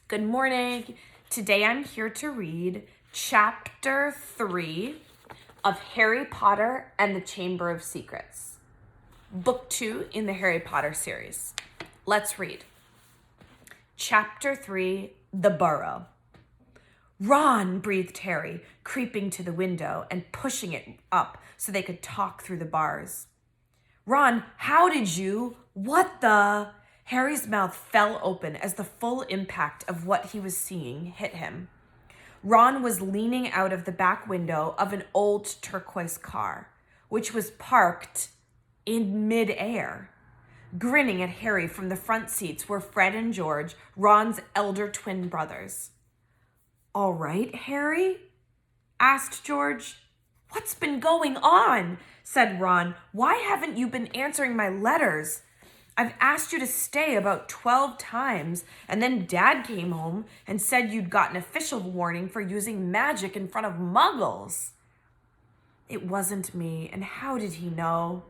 Good morning. Today I'm here to read Chapter 3 of Harry Potter and the Chamber of Secrets, Book 2 in the Harry Potter series. Let's read. Chapter 3, The Burrow. Ron, breathed Harry, creeping to the window and pushing it up so they could talk through the bars. Ron, how did you? What the? Harry's mouth fell open as the full impact of what he was seeing hit him. Ron was leaning out of the back window of an old turquoise car, which was parked in midair. Grinning at Harry from the front seats were Fred and George, Ron's elder twin brothers. All right, Harry? Asked George. What's been going on? Said Ron. Why haven't you been answering my letters? I've asked you to stay about 12 times, and then Dad came home and said you'd got an official warning for using magic in front of muggles. It wasn't me, and how did he know?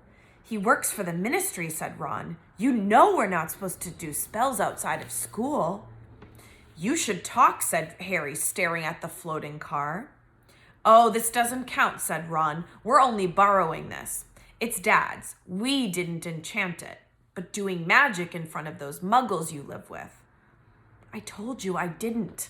He works for the ministry, said Ron. You know we're not supposed to do spells outside of school. You should talk, said Harry, staring at the floating car. Oh, this doesn't count, said Ron. We're only borrowing this. It's Dad's. We didn't enchant it. But doing magic in front of those muggles you live with. I told you I didn't,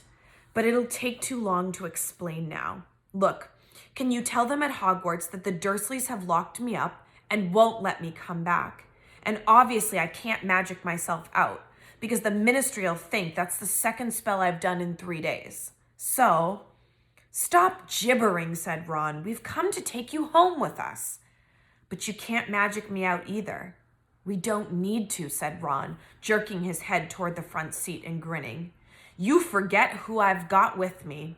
but it'll take too long to explain now. Look, can you tell them at Hogwarts that the Dursleys have locked me up and won't let me come back? And obviously I can't magic myself out because the ministry will think that's the second spell I've done in 3 days. So, stop gibbering, said Ron. We've come to take you home with us. But you can't magic me out either. We don't need to, said Ron, jerking his head toward the front seat and grinning. You forget who I've got with me.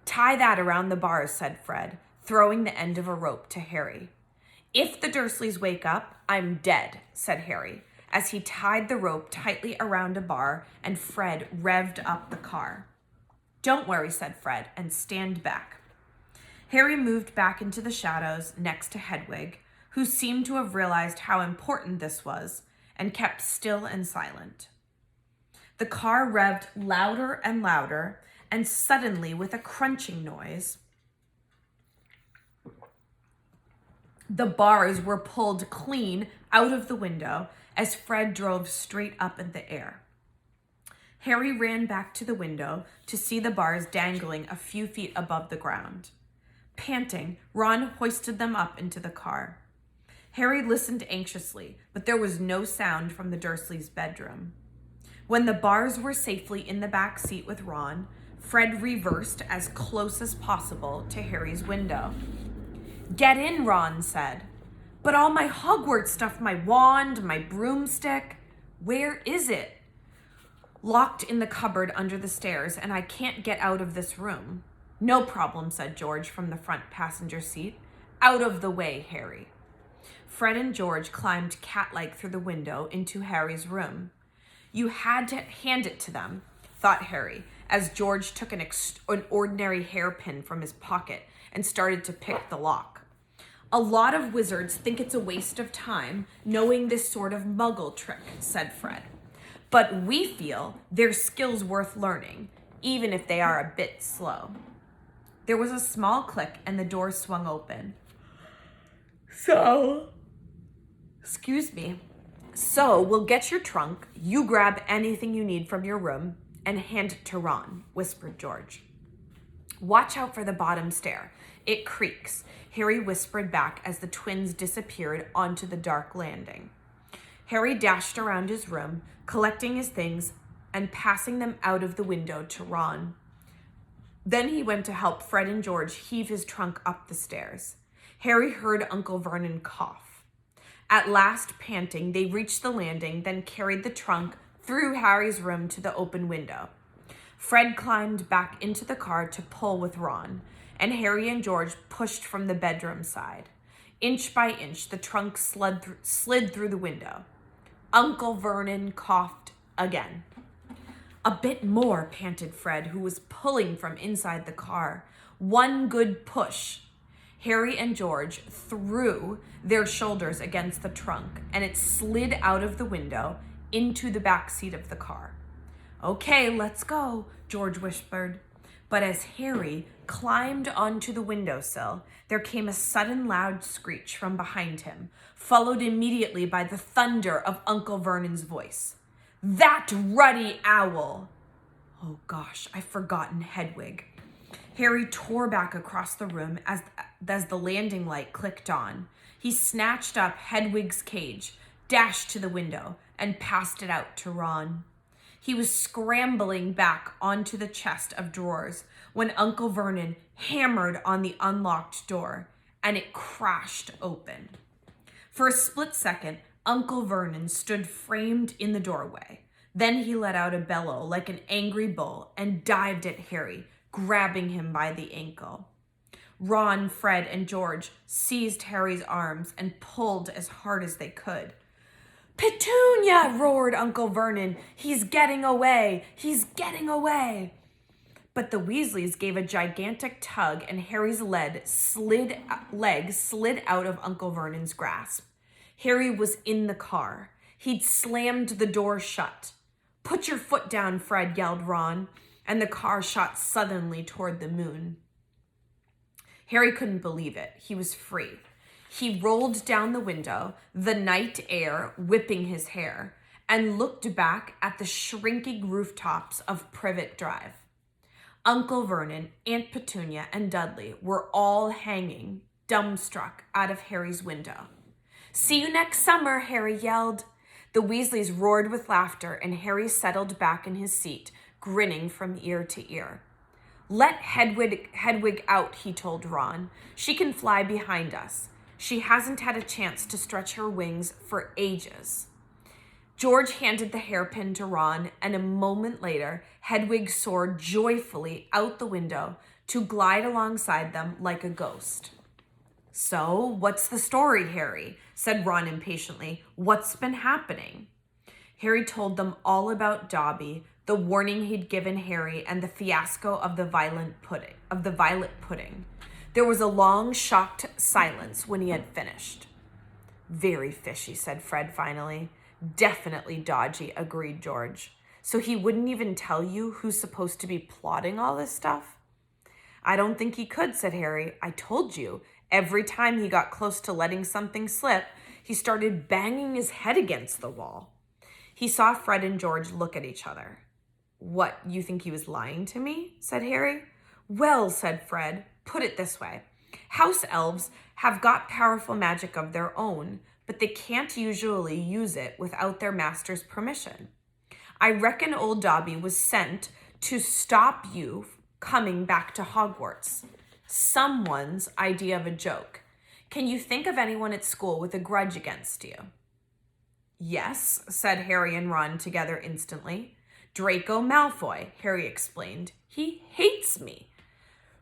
Tie that around the bars, said Fred, throwing the end of a rope to Harry. If the Dursleys wake up, I'm dead, said Harry, as he tied the rope tightly around a bar and Fred revved up the car. Don't worry, said Fred, and stand back. Harry moved back into the shadows next to Hedwig, who seemed to have realized how important this was and kept still and silent. The car revved louder and louder, and suddenly, with a crunching noise, the bars were pulled clean out of the window as Fred drove straight up in the air. Harry ran back to the window to see the bars dangling a few feet above the ground. Panting, Ron hoisted them up into the car. Harry listened anxiously, but there was no sound from the Dursleys' bedroom. When the bars were safely in the back seat with Ron, Fred reversed as close as possible to Harry's window. Get in, Ron said. But all my Hogwarts stuff, my wand, my broomstick, where is it? Locked in the cupboard under the stairs, and I can't get out of this room. No problem, said George from the front passenger seat. Out of the way, Harry. Fred and George climbed cat-like through the window into Harry's room. You had to hand it to them, thought Harry, as George took an ordinary hairpin from his pocket and started to pick the lock. A lot of wizards think it's a waste of time knowing this sort of muggle trick, said Fred. But we feel they're skills worth learning, even if they are a bit slow. There was a small click and the door swung open. So we'll get your trunk, you grab anything you need from your room, and hand it to Ron, whispered George. Watch out for the bottom stair. It creaks, Harry whispered back as the twins disappeared onto the dark landing. Harry dashed around his room, collecting his things and passing them out of the window to Ron. Then he went to help Fred and George heave his trunk up the stairs. Harry heard Uncle Vernon cough. At last, panting, they reached the landing, then carried the trunk through Harry's room to the open window. Fred climbed back into the car to pull with Ron, and Harry and George pushed from the bedroom side. Inch by inch, the trunk slid through the window. Uncle Vernon coughed again. A bit more, panted Fred, who was pulling from inside the car. One good push. Harry and George threw their shoulders against the trunk, and it slid out of the window into the back seat of the car. "Okay, let's go," George whispered. But as Harry climbed onto the windowsill, there came a sudden loud screech from behind him, followed immediately by the thunder of Uncle Vernon's voice. "That ruddy owl!" Oh gosh, I've forgotten Hedwig. Harry tore back across the room as the landing light clicked on. He snatched up Hedwig's cage, dashed to the window, and passed it out to Ron. He was scrambling back onto the chest of drawers when Uncle Vernon hammered on the unlocked door, and it crashed open. For a split second, Uncle Vernon stood framed in the doorway. Then he let out a bellow like an angry bull and dived at Harry, grabbing him by the ankle. Ron, Fred, and George seized Harry's arms and pulled as hard as they could. "Petunia!" roared Uncle Vernon. "He's getting away! He's getting away!" But the Weasleys gave a gigantic tug and Harry's leg slid out of Uncle Vernon's grasp. Harry was in the car. He'd slammed the door shut. "Put your foot down, Fred," yelled Ron, and the car shot suddenly toward the moon. Harry couldn't believe it. He was free. He rolled down the window, the night air whipping his hair, and looked back at the shrinking rooftops of Privet Drive. Uncle Vernon, Aunt Petunia, and Dudley were all hanging, dumbstruck, out of Harry's window. "See you next summer," Harry yelled. The Weasleys roared with laughter, and Harry settled back in his seat, grinning from ear to ear. "Let Hedwig out," he told Ron. "She can fly behind us. She hasn't had a chance to stretch her wings for ages." George handed the hairpin to Ron, and a moment later, Hedwig soared joyfully out the window to glide alongside them like a ghost. "So, what's the story, Harry?" said Ron impatiently. "What's been happening?" Harry told them all about Dobby, the warning he'd given Harry, and the fiasco of the violet pudding. There was a long, shocked silence when he had finished. "Very fishy," said Fred finally. "Definitely dodgy," agreed George. "So he wouldn't even tell you who's supposed to be plotting all this stuff?" "I don't think he could," said Harry. "I told you, every time he got close to letting something slip, he started banging his head against the wall." He saw Fred and George look at each other. "What, you think he was lying to me?" said Harry. "Well," said Fred, "put it this way. House elves have got powerful magic of their own, but they can't usually use it without their master's permission. I reckon old Dobby was sent to stop you coming back to Hogwarts. Someone's idea of a joke. Can you think of anyone at school with a grudge against you?" "Yes," said Harry and Ron together instantly. "Draco Malfoy," Harry explained. "He hates me."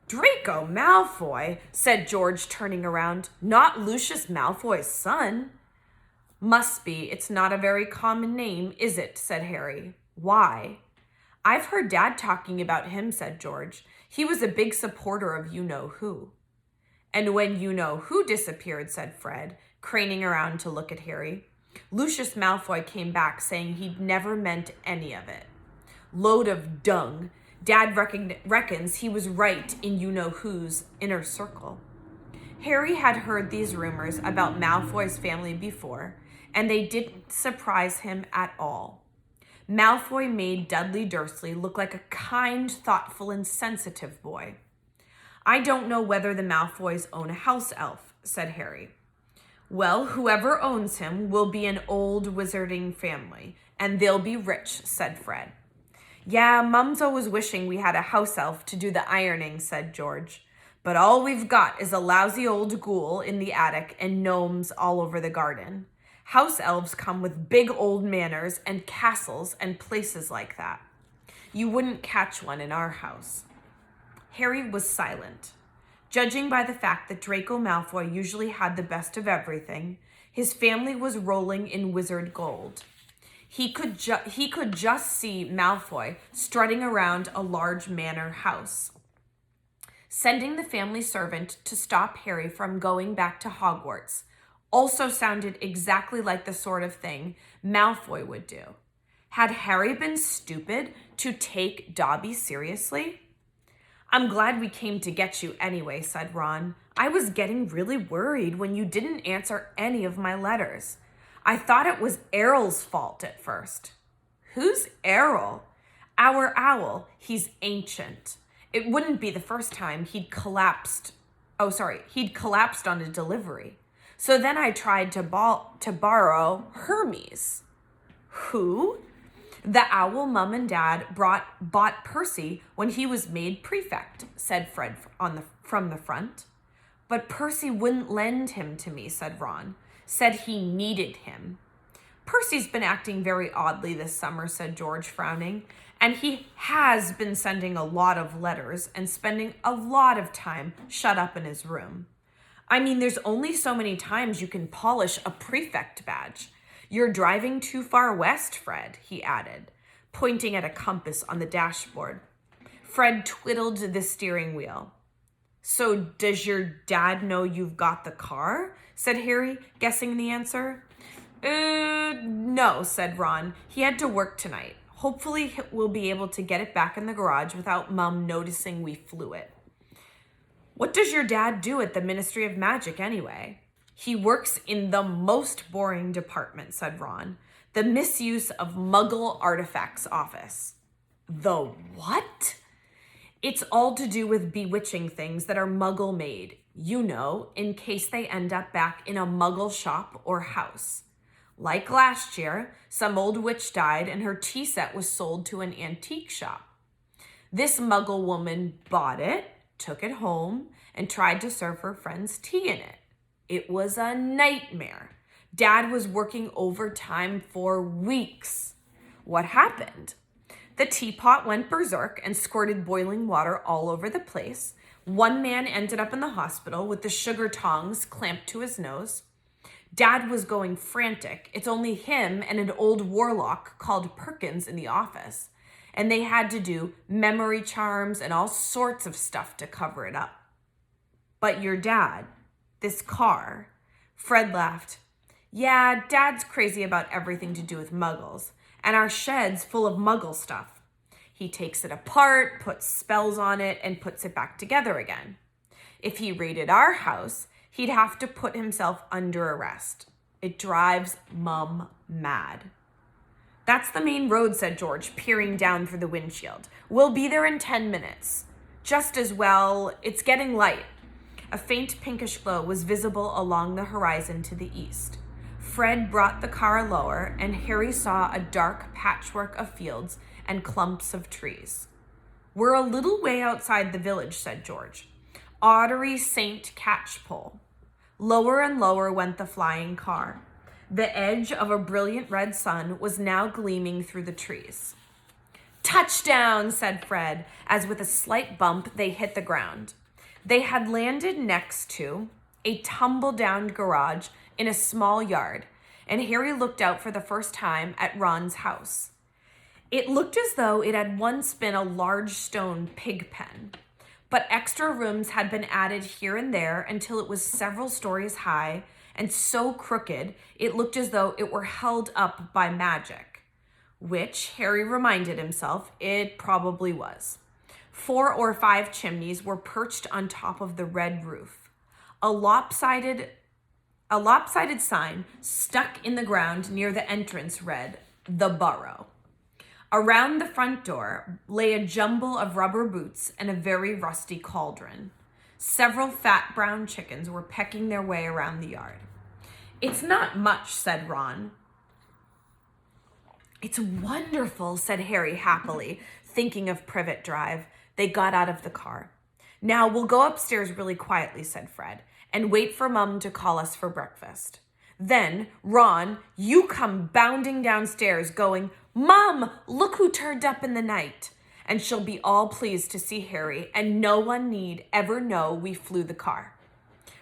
"Draco Malfoy," said George, turning around. "Not Lucius Malfoy's son?" "Must be. It's not a very common name, is it?" said Harry. "Why?" "I've heard Dad talking about him," said George. "He was a big supporter of you-know-who." "And when you-know-who disappeared," said Fred, craning around to look at Harry, "Lucius Malfoy came back saying he'd never meant any of it. Load of dung. Dad reckons he was right in you-know-who's inner circle." Harry had heard these rumors about Malfoy's family before, and they didn't surprise him at all. Malfoy made Dudley Dursley look like a kind, thoughtful, and sensitive boy. "I don't know whether the Malfoys own a house elf," said Harry. "Well, whoever owns him will be an old wizarding family, and they'll be rich," said Fred. "Yeah, Mum's always wishing we had a house elf to do the ironing," said George. "But all we've got is a lousy old ghoul in the attic and gnomes all over the garden. House elves come with big old manors and castles and places like that. You wouldn't catch one in our house." Harry was silent. Judging by the fact that Draco Malfoy usually had the best of everything, his family was rolling in wizard gold. He could just see Malfoy strutting around a large manor house. Sending the family servant to stop Harry from going back to Hogwarts also sounded exactly like the sort of thing Malfoy would do. Had Harry been stupid to take Dobby seriously? I'm glad we came to get you anyway, said Ron. I was getting really worried when you didn't answer any of my letters. I thought it was Errol's fault at first. Who's Errol? Our owl. He's ancient. It wouldn't be the first time he'd collapsed on a delivery. So then I tried to borrow Hermes. Who? The owl Mum and Dad bought Percy when he was made prefect, said Fred from the front. But Percy wouldn't lend him to me, said Ron. Said he needed him. Percy's been acting very oddly this summer, said George, frowning. And he has been sending a lot of letters and spending a lot of time shut up in his room. I mean, there's only so many times you can polish a prefect badge. You're driving too far west, Fred, he added, pointing at a compass on the dashboard. Fred twiddled the steering wheel. So does your dad know you've got the car? Said Harry, guessing the answer. No, said Ron. He had to work tonight. Hopefully we'll be able to get it back in the garage without Mum noticing we flew it. What does your dad do at the Ministry of Magic anyway? He works in the most boring department, said Ron. The misuse of Muggle artifacts office. The what? It's all to do with bewitching things that are Muggle made, you know, in case they end up back in a Muggle shop or house. Like last year, some old witch died and her tea set was sold to an antique shop. This Muggle woman bought it, took it home, and tried to serve her friends tea in it. It was a nightmare. Dad was working overtime for weeks. What happened? The teapot went berserk and squirted boiling water all over the place. One man ended up in the hospital with the sugar tongs clamped to his nose. Dad was going frantic. It's only him and an old warlock called Perkins in the office. And they had to do memory charms and all sorts of stuff to cover it up. But your dad, this car, Fred laughed. Yeah, Dad's crazy about everything to do with Muggles, and our shed's full of Muggle stuff. He takes it apart, puts spells on it, and puts it back together again. If he raided our house, he'd have to put himself under arrest. It drives Mum mad. That's the main road, said George, peering down through the windshield. We'll be there in 10 minutes. Just as well, it's getting light. A faint pinkish glow was visible along the horizon to the east. Fred brought the car lower, and Harry saw a dark patchwork of fields and clumps of trees. We're a little way outside the village, said George. Ottery St. Catchpole. Lower and lower went the flying car. The edge of a brilliant red sun was now gleaming through the trees. Touchdown, said Fred, as with a slight bump they hit the ground. They had landed next to a tumble-down garage in a small yard, and Harry looked out for the first time at Ron's house. It looked as though it had once been a large stone pig pen, but extra rooms had been added here and there until it was several stories high and so crooked it looked as though it were held up by magic, which, Harry reminded himself, it probably was. 4 or 5 chimneys were perched on top of the red roof. A lopsided sign stuck in the ground near the entrance read, "The Burrow." Around the front door lay a jumble of rubber boots and a very rusty cauldron. Several fat brown chickens were pecking their way around the yard. It's not much, said Ron. It's wonderful, said Harry happily, thinking of Privet Drive. They got out of the car. Now we'll go upstairs really quietly, said Fred, and wait for Mum to call us for breakfast. Then, Ron, you come bounding downstairs going, Mum, look who turned up in the night. And she'll be all pleased to see Harry, and no one need ever know we flew the car.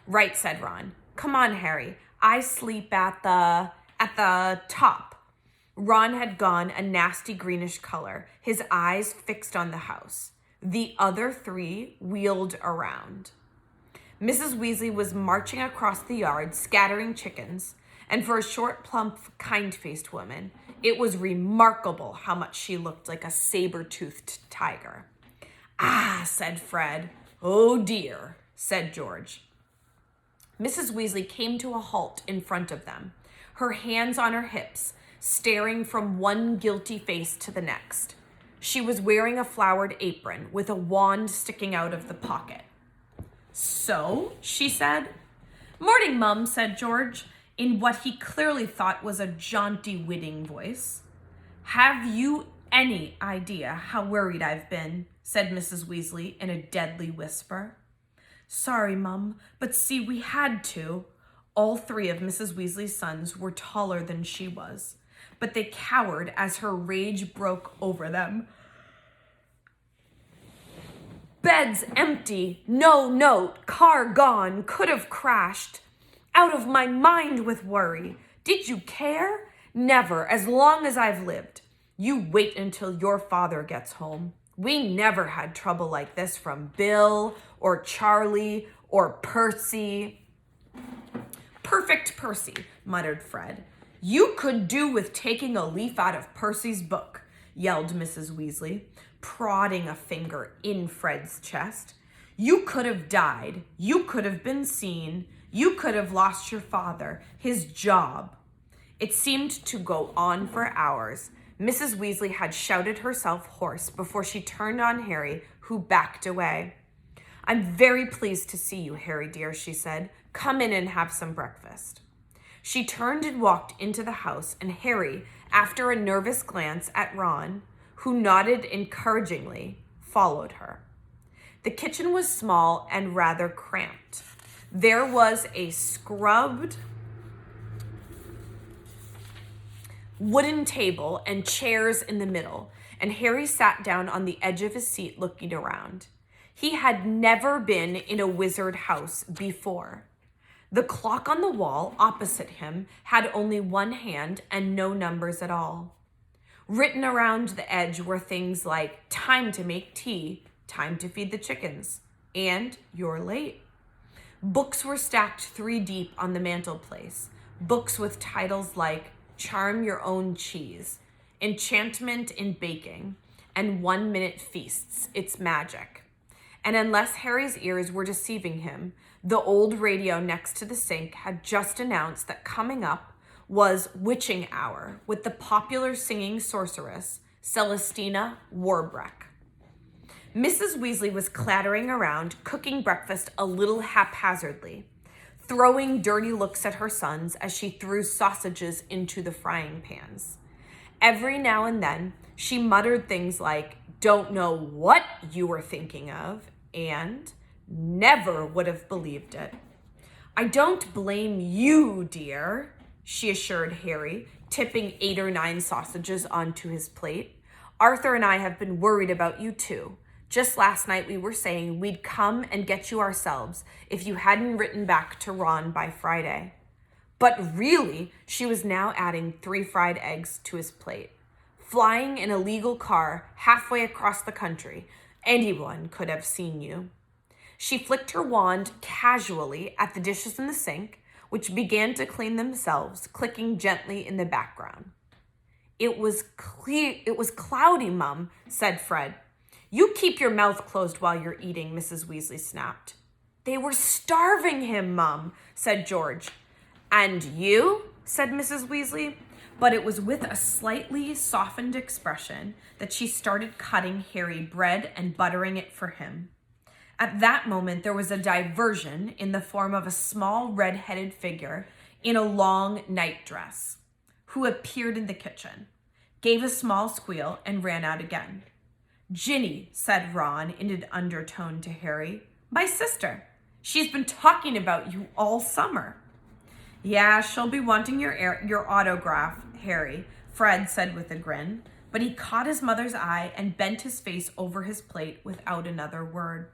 Right, said Ron. Come on, Harry. I sleep at the top. Ron had gone a nasty greenish color, his eyes fixed on the house. The other 3 wheeled around. Mrs. Weasley was marching across the yard, scattering chickens, And for a short, plump, kind-faced woman, it was remarkable how much she looked like a saber-toothed tiger. "Ah," said Fred. "Oh dear," said George. Mrs. Weasley came to a halt in front of them, her hands on her hips, staring from one guilty face to the next. She was wearing a flowered apron with a wand sticking out of the pocket. "So?" she said. "Morning, Mum," said George, in what he clearly thought was a jaunty, winning voice. "Have you any idea how worried I've been?" said Mrs. Weasley in a deadly whisper. "Sorry, Mum, but see, we had to." All three of Mrs. Weasley's sons were taller than she was, but they cowered as her rage broke over them. "Bed's empty, no note, car gone, could have crashed. Out of my mind with worry. Did you care? Never, as long as I've lived. You wait until your father gets home. We never had trouble like this from Bill or Charlie or Percy." "Perfect Percy," muttered Fred. "You could do with taking a leaf out of Percy's book," yelled Mrs. Weasley, prodding a finger in Fred's chest. "You could have died. You could have been seen. You could have lost your father, his job." It seemed to go on for hours. Mrs. Weasley had shouted herself hoarse before she turned on Harry, who backed away. "I'm very pleased to see you, Harry dear," she said. "Come in and have some breakfast." She turned and walked into the house, and Harry, after a nervous glance at Ron, who nodded encouragingly, followed her. The kitchen was small and rather cramped. There was a scrubbed wooden table and chairs in the middle, and Harry sat down on the edge of his seat looking around. He had never been in a wizard house before. The clock on the wall opposite him had only one hand and no numbers at all. Written around the edge were things like "time to make tea," "time to feed the chickens," and "you're late." Books were stacked 3 deep on the mantelpiece, books with titles like "Charm Your Own Cheese," "Enchantment in Baking," and "1-Minute Feasts, It's Magic." And unless Harry's ears were deceiving him, the old radio next to the sink had just announced that coming up was Witching Hour with the popular singing sorceress, Celestina Warbreck. Mrs. Weasley was clattering around, cooking breakfast a little haphazardly, throwing dirty looks at her sons as she threw sausages into the frying pans. Every now and then, she muttered things like, "Don't know what you were thinking of," and "never would have believed it." "I don't blame you, dear," she assured Harry, tipping 8 or 9 sausages onto his plate. "Arthur and I have been worried about you too. Just last night we were saying we'd come and get you ourselves if you hadn't written back to Ron by Friday." But really, she was now adding 3 fried eggs to his plate. "Flying in a legal car halfway across the country. Anyone could have seen you." She flicked her wand casually at the dishes in the sink, which began to clean themselves, clicking gently in the background. It was cloudy, Mum," said Fred. "You keep your mouth closed while you're eating," Mrs. Weasley snapped. "They were starving him, Mum," said George. "And you?" said Mrs. Weasley. But it was with a slightly softened expression that she started cutting Harry bread and buttering it for him. At that moment, there was a diversion in the form of a small red-headed figure in a long nightdress, who appeared in the kitchen, gave a small squeal, and ran out again. "Ginny," said Ron in an undertone to Harry. "My sister. She's been talking about you all summer." "Yeah, she'll be wanting your autograph, Harry," Fred said with a grin, but he caught his mother's eye and bent his face over his plate without another word.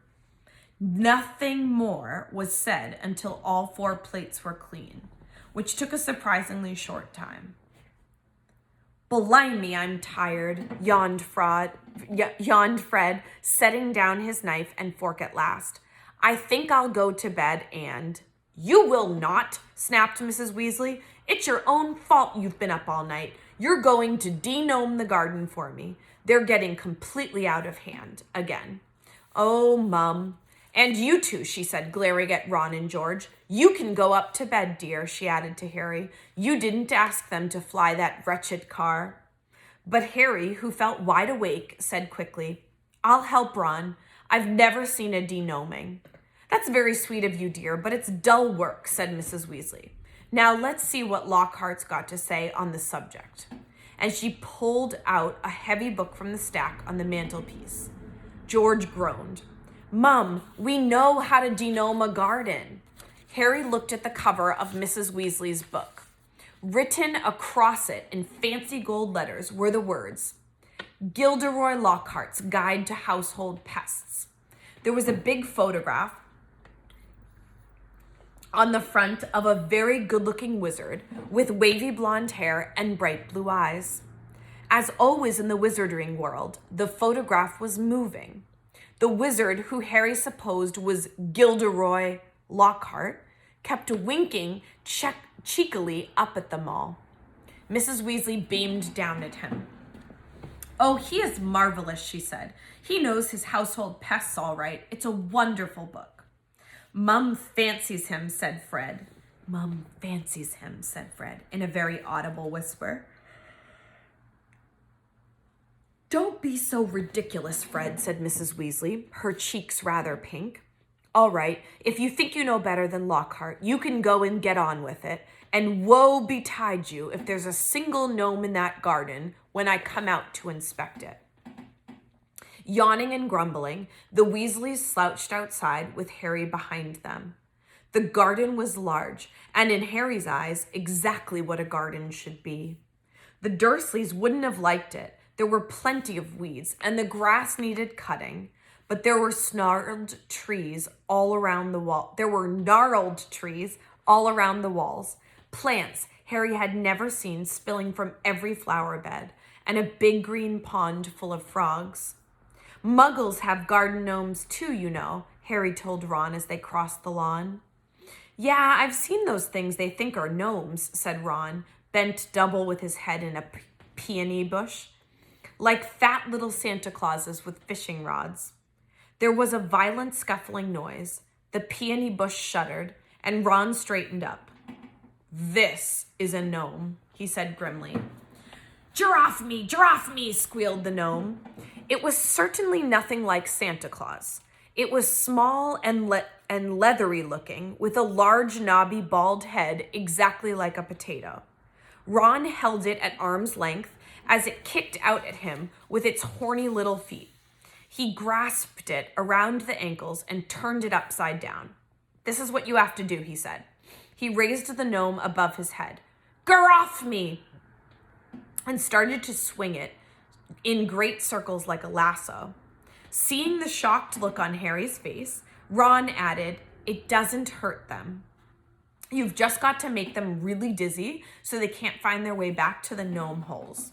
Nothing more was said until all 4 plates were clean, which took a surprisingly short time. "Blimey, I'm tired," yawned Fred, setting down his knife and fork at last. "I think I'll go to bed and—" "You will not," snapped Mrs. Weasley, It's your own fault you've been up all night. You're going to de-gnome the garden for me. They're getting completely out of hand again. Oh, Mum. And you two, she said, glaring at Ron and George. You can go up to bed, dear, she added to Harry. You didn't ask them to fly that wretched car. But Harry, who felt wide awake, said quickly, I'll help Ron. I've never seen a de-gnoming. That's very sweet of you, dear, but it's dull work, said Mrs. Weasley. Now let's see what Lockhart's got to say on the subject. And she pulled out a heavy book from the stack on the mantelpiece. George groaned. Mum, we know how to de-gnome a garden. Harry looked at the cover of Mrs. Weasley's book. Written across it in fancy gold letters were the words, Gilderoy Lockhart's Guide to Household Pests. There was a big photograph on the front of a very good-looking wizard with wavy blonde hair and bright blue eyes. As always in the wizarding world, the photograph was moving. The wizard, who Harry supposed was Gilderoy Lockhart, kept winking cheekily up at them all. Mrs. Weasley beamed down at him. Oh, he is marvelous, she said. He knows his household pests all right. It's a wonderful book. Mum fancies him, said Fred. Mum fancies him, said Fred, in a very audible whisper. Don't be so ridiculous, Fred, said Mrs. Weasley, her cheeks rather pink. All right, if you think you know better than Lockhart, you can go and get on with it, and woe betide you if there's a single gnome in that garden when I come out to inspect it. Yawning and grumbling, the Weasleys slouched outside with Harry behind them. The garden was large, and in Harry's eyes, exactly what a garden should be. The Dursleys wouldn't have liked it. There were plenty of weeds, and the grass needed cutting, but there were gnarled trees all around the wall. Plants Harry had never seen spilling from every flower bed, and a big green pond full of frogs. Muggles have garden gnomes too, you know, Harry told Ron as they crossed the lawn. Yeah, I've seen those things they think are gnomes, said Ron, bent double with his head in a peony bush. Like fat little Santa Clauses with fishing rods. There was a violent scuffling noise. The peony bush shuddered, and Ron straightened up. This is a gnome, he said grimly. Giraffe me, squealed the gnome. It was certainly nothing like Santa Claus. It was small and leathery looking, with a large knobby bald head exactly like a potato. Ron held it at arm's length as it kicked out at him with its horny little feet. He grasped it around the ankles and turned it upside down. This is what you have to do, he said. He raised the gnome above his head. Giraffe me! And started to swing it in great circles like a lasso. Seeing the shocked look on Harry's face, Ron added, It doesn't hurt them. You've just got to make them really dizzy so they can't find their way back to the gnome holes.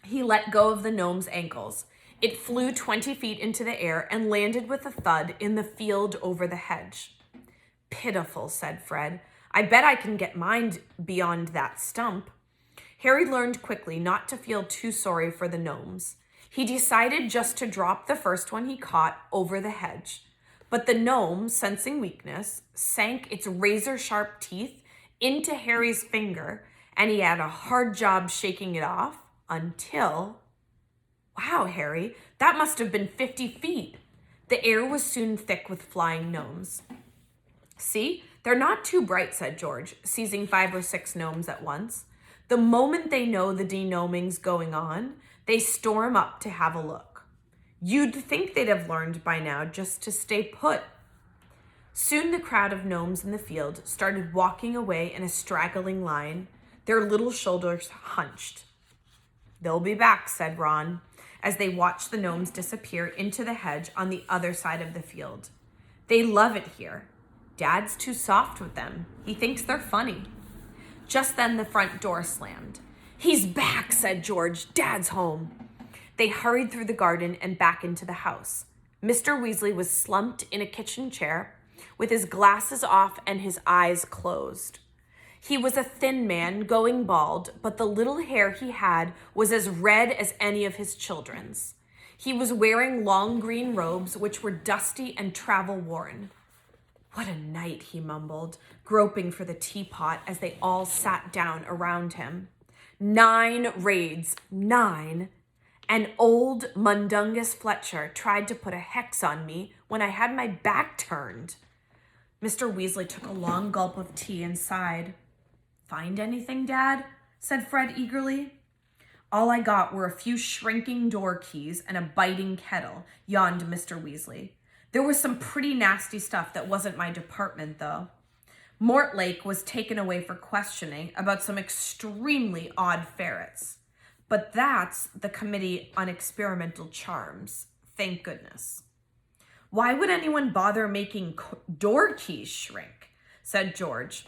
He let go of the gnome's ankles. It flew 20 feet into the air and landed with a thud in the field over the hedge. Pitiful, said Fred. I bet I can get mine beyond that stump. Harry learned quickly not to feel too sorry for the gnomes. He decided just to drop the first one he caught over the hedge. But the gnome, sensing weakness, sank its razor-sharp teeth into Harry's finger, and he had a hard job shaking it off until... Wow, Harry, that must have been 50 feet. The air was soon thick with flying gnomes. See, they're not too bright, said George, seizing 5 or 6 gnomes at once. The moment they know the de-gnoming's going on, they storm up to have a look. You'd think they'd have learned by now just to stay put. Soon the crowd of gnomes in the field started walking away in a straggling line, their little shoulders hunched. They'll be back, said Ron, as they watched the gnomes disappear into the hedge on the other side of the field. They love it here. Dad's too soft with them. He thinks they're funny. Just then the front door slammed. He's back, said George. Dad's home. They hurried through the garden and back into the house. Mr. Weasley was slumped in a kitchen chair, with his glasses off and his eyes closed. He was a thin man, going bald, but the little hair he had was as red as any of his children's. He was wearing long green robes, which were dusty and travel-worn. "What a night," he mumbled, groping for the teapot as they all sat down around him. 9 raids, 9. And old Mundungus Fletcher tried to put a hex on me when I had my back turned. Mr. Weasley took a long gulp of tea and sighed. "Find anything, Dad?" said Fred eagerly. "All I got were a few shrinking door keys and a biting kettle," yawned Mr. Weasley. "There was some pretty nasty stuff that wasn't my department, though." Mortlake was taken away for questioning about some extremely odd ferrets. But that's the Committee on Experimental Charms, thank goodness. "Why would anyone bother making door keys shrink?" said George.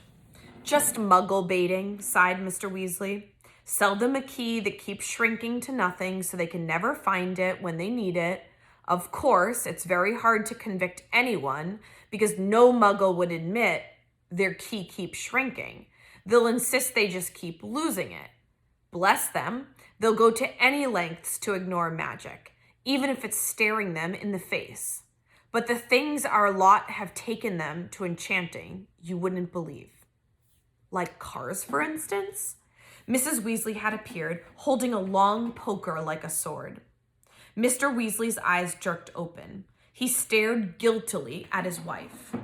"Just muggle baiting," sighed Mr. Weasley. "Sell them a key that keeps shrinking to nothing so they can never find it when they need it. Of course, it's very hard to convict anyone because no muggle would admit their key keeps shrinking. They'll insist they just keep losing it. Bless them, they'll go to any lengths to ignore magic, even if it's staring them in the face. But the things our lot have taken them to enchanting, you wouldn't believe." "Like cars, for instance?" Mrs. Weasley had appeared, holding a long poker like a sword. Mr. Weasley's eyes jerked open. He stared guiltily at his wife.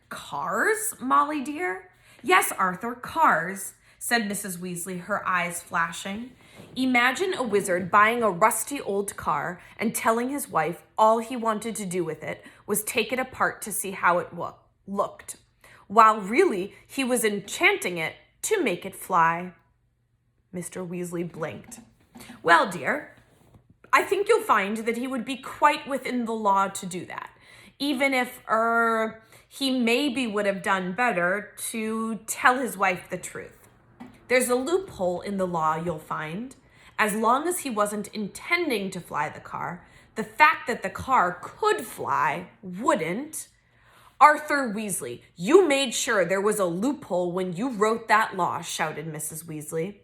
"Cars, Molly dear?" "Yes, Arthur, cars," said Mrs. Weasley, her eyes flashing. "Imagine a wizard buying a rusty old car and telling his wife all he wanted to do with it was take it apart to see how it looked, while really he was enchanting it to make it fly." Mr. Weasley blinked. "Well, dear, I think you'll find that he would be quite within the law to do that, even if, he maybe would have done better to tell his wife the truth. There's a loophole in the law, you'll find. As long as he wasn't intending to fly the car, the fact that the car could fly wouldn't. Arthur Weasley, you made sure there was a loophole when you wrote that law," shouted Mrs. Weasley.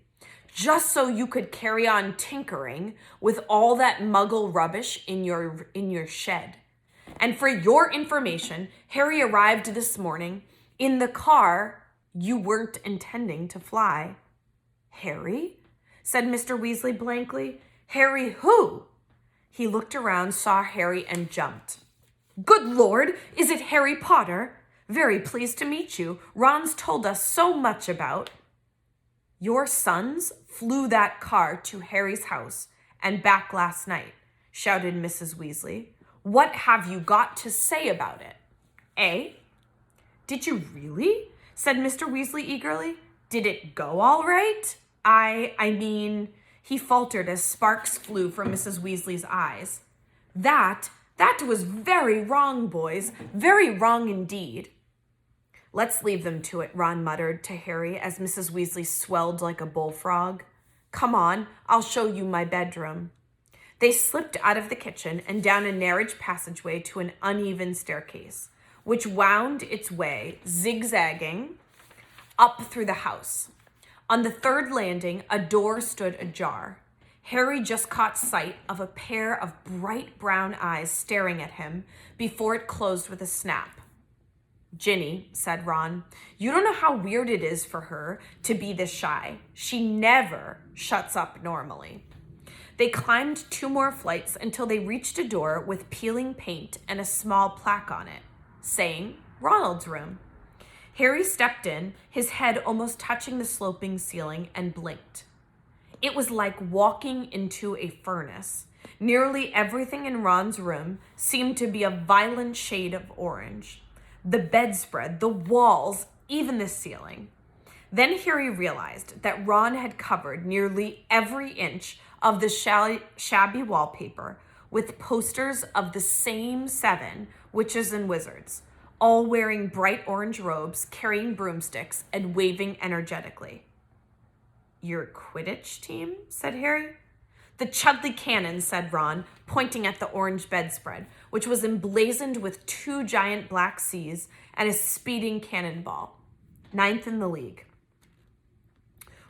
"Just so you could carry on tinkering with all that muggle rubbish in your shed. And for your information, Harry arrived this morning in the car you weren't intending to fly." "Harry?" said Mr. Weasley blankly. "Harry who?" He looked around, saw Harry, and jumped. "Good Lord, is it Harry Potter? Very pleased to meet you. Ron's told us so much about." "Your sons flew that car to Harry's house and back last night," shouted Mrs. Weasley. "What have you got to say about it? Eh?" "Did you really?" said Mr. Weasley eagerly. "Did it go all right? I mean," he faltered as sparks flew from Mrs. Weasley's eyes. That was very wrong, boys. Very wrong indeed." "Let's leave them to it," Ron muttered to Harry as Mrs. Weasley swelled like a bullfrog. "Come on, I'll show you my bedroom." They slipped out of the kitchen and down a narrow passageway to an uneven staircase, which wound its way, zigzagging, up through the house. On the 3rd landing, a door stood ajar. Harry just caught sight of a pair of bright brown eyes staring at him before it closed with a snap. "Ginny," said Ron, "you don't know how weird it is for her to be this shy. She never shuts up normally." They climbed 2 more flights until they reached a door with peeling paint and a small plaque on it, saying, "Ronald's room." Harry stepped in, his head almost touching the sloping ceiling, and blinked. It was like walking into a furnace. Nearly everything in Ron's room seemed to be a violent shade of orange. The bedspread, the walls, even the ceiling. Then Harry realized that Ron had covered nearly every inch of the shabby wallpaper with posters of the same 7 witches and wizards, all wearing bright orange robes, carrying broomsticks, and waving energetically. "Your Quidditch team?" said Harry. "The Chudley cannon," said Ron, pointing at the orange bedspread, which was emblazoned with 2 giant black C's and a speeding cannonball. 9th in the league.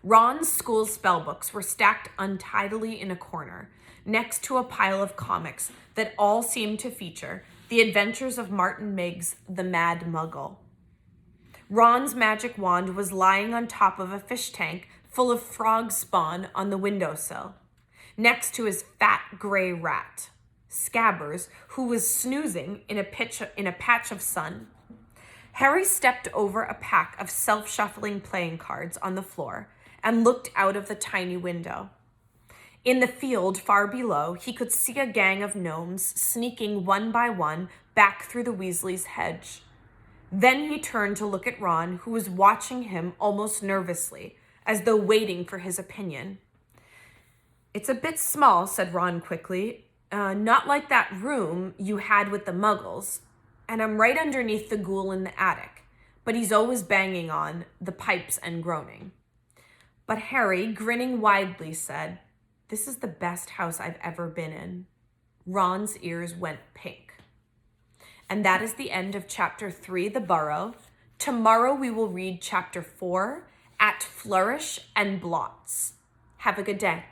Ron's school spellbooks were stacked untidily in a corner, next to a pile of comics that all seemed to feature the adventures of Martin Miggs, the Mad Muggle. Ron's magic wand was lying on top of a fish tank full of frog spawn on the windowsill, next to his fat gray rat, Scabbers, who was snoozing in a patch of sun. Harry stepped over a pack of self-shuffling playing cards on the floor and looked out of the tiny window. In the field far below, he could see a gang of gnomes sneaking one by one back through the Weasleys' hedge. Then he turned to look at Ron, who was watching him almost nervously, as though waiting for his opinion. "It's a bit small," said Ron quickly. "Not like that room you had with the Muggles. And I'm right underneath the ghoul in the attic, but he's always banging on the pipes and groaning." But Harry, grinning widely, said, "This is the best house I've ever been in." Ron's ears went pink. And that is the end of Chapter 3, The Burrow. Tomorrow we will read Chapter 4, At Flourish and Blots. Have a good day.